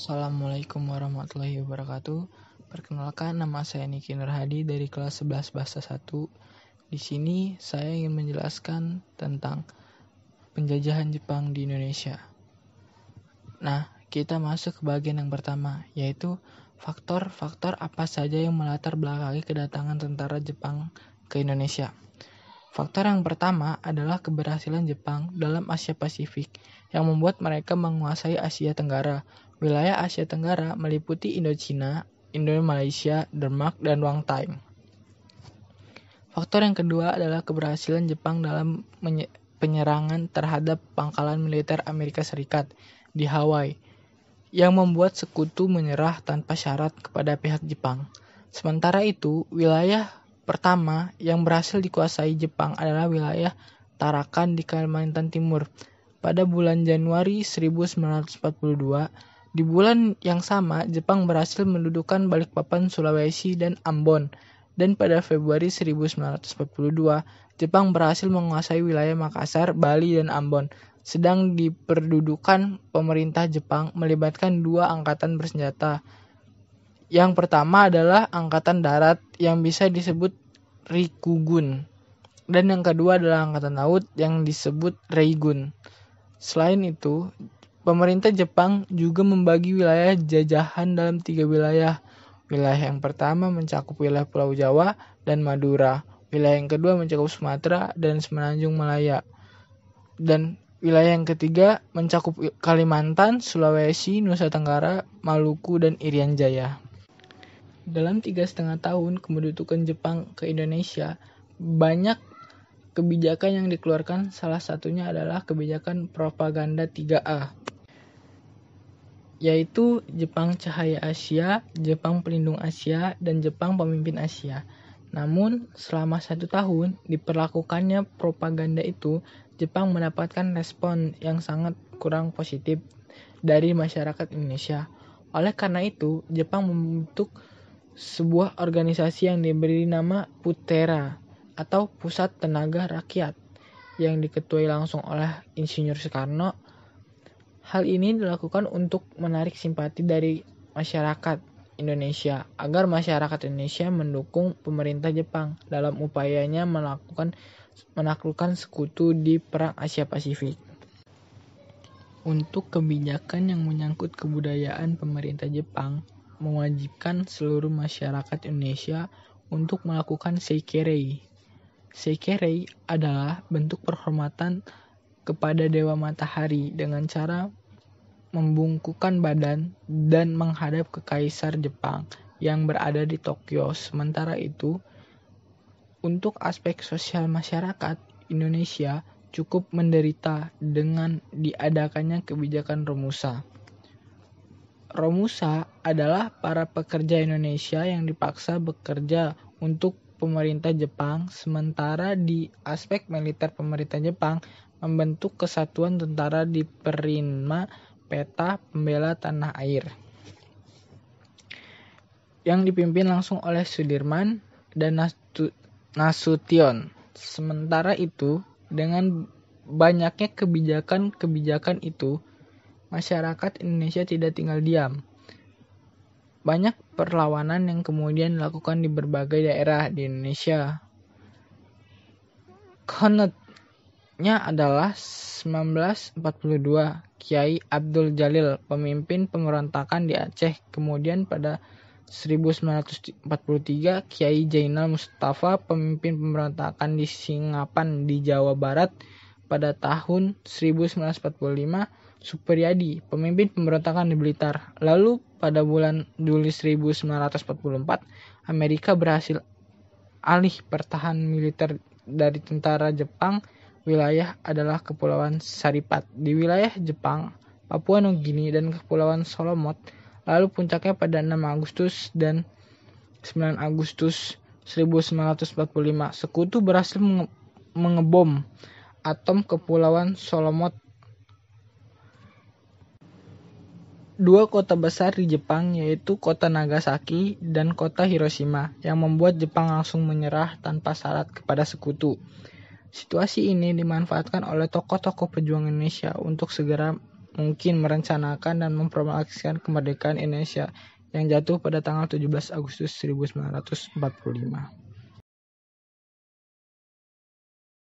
Assalamualaikum warahmatullahi wabarakatuh. Perkenalkan, nama saya Niki Nurhadi dari kelas 11 Bahasa 1. Di sini saya ingin menjelaskan tentang penjajahan Jepang di Indonesia. Nah, kita masuk ke bagian yang pertama, yaitu faktor-faktor apa saja yang melatar belakangi kedatangan tentara Jepang ke Indonesia. Faktor yang pertama adalah keberhasilan Jepang dalam Asia Pasifik yang membuat mereka menguasai Asia Tenggara. Wilayah Asia Tenggara meliputi Indochina, Indo-Malaysia, Denmark, dan Wangtai. Faktor yang kedua adalah keberhasilan Jepang dalam penyerangan terhadap pangkalan militer Amerika Serikat di Hawaii yang membuat sekutu menyerah tanpa syarat kepada pihak Jepang. Sementara itu, wilayah pertama yang berhasil dikuasai Jepang adalah wilayah Tarakan di Kalimantan Timur pada bulan Januari 1942. Di bulan yang sama, Jepang berhasil mendudukan Balikpapan, Sulawesi, dan Ambon. Dan pada Februari 1942, Jepang berhasil menguasai wilayah Makassar, Bali, dan Ambon. Sedang diperdudukan pemerintah Jepang melibatkan dua angkatan bersenjata. Yang pertama adalah Angkatan Darat yang bisa disebut Rikugun. Dan yang kedua adalah Angkatan Laut yang disebut Reigun. Selain itu, pemerintah Jepang juga membagi wilayah jajahan dalam 3 wilayah. Wilayah yang pertama mencakup wilayah Pulau Jawa dan Madura. Wilayah yang kedua mencakup Sumatera dan Semenanjung Malaya. Dan wilayah yang ketiga mencakup Kalimantan, Sulawesi, Nusa Tenggara, Maluku, dan Irian Jaya. Dalam 3,5 tahun kemerdekaan Jepang ke Indonesia, banyak kebijakan yang dikeluarkan, salah satunya adalah kebijakan propaganda 3A, yaitu Jepang Cahaya Asia, Jepang Pelindung Asia, dan Jepang Pemimpin Asia. Namun, selama 1 tahun diperlakukannya propaganda itu, Jepang mendapatkan respon yang sangat kurang positif dari masyarakat Indonesia. Oleh karena itu, Jepang membentuk sebuah organisasi yang diberi nama PUTERA atau Pusat Tenaga Rakyat yang diketuai langsung oleh Insinyur Soekarno. Hal ini dilakukan untuk menarik simpati dari masyarakat Indonesia agar masyarakat Indonesia mendukung pemerintah Jepang dalam upayanya menaklukkan sekutu di Perang Asia Pasifik. Untuk kebijakan yang menyangkut kebudayaan, pemerintah Jepang mewajibkan seluruh masyarakat Indonesia untuk melakukan seikerei. Seikerei adalah bentuk penghormatan kepada Dewa Matahari dengan cara membungkukkan badan dan menghadap ke Kaisar Jepang yang berada di Tokyo. Sementara itu, untuk aspek sosial masyarakat Indonesia cukup menderita dengan diadakannya kebijakan Romusa. Romusa adalah para pekerja Indonesia yang dipaksa bekerja untuk pemerintah Jepang, sementara di aspek militer pemerintah Jepang membentuk kesatuan tentara di Prima Peta Pembela Tanah Air yang dipimpin langsung oleh Sudirman dan Nasution. Sementara itu, dengan banyaknya kebijakan itu, masyarakat Indonesia tidak tinggal diam. Banyak perlawanan yang kemudian dilakukan di berbagai daerah di Indonesia. Konotnya adalah 1942, Kiai Abdul Jalil, pemimpin pemberontakan di Aceh. Kemudian pada 1943, Kiai Jainal Mustafa, pemimpin pemberontakan di Singapan di Jawa Barat. Pada tahun 1945, Supriyadi, pemimpin pemberontakan di Blitar. Lalu pada bulan Juli 1944, Amerika berhasil alih pertahanan militer dari tentara Jepang. Wilayah adalah Kepulauan Saripat di wilayah Jepang, Papua Nugini, dan Kepulauan Solomon. Lalu puncaknya pada 6 Agustus dan 9 Agustus 1945, sekutu berhasil mengebom atom Kepulauan Solomon. 2 kota besar di Jepang, yaitu kota Nagasaki dan kota Hiroshima, yang membuat Jepang langsung menyerah tanpa syarat kepada sekutu. Situasi ini dimanfaatkan oleh tokoh-tokoh pejuang Indonesia untuk segera mungkin merencanakan dan mempromosikan kemerdekaan Indonesia yang jatuh pada tanggal 17 Agustus 1945.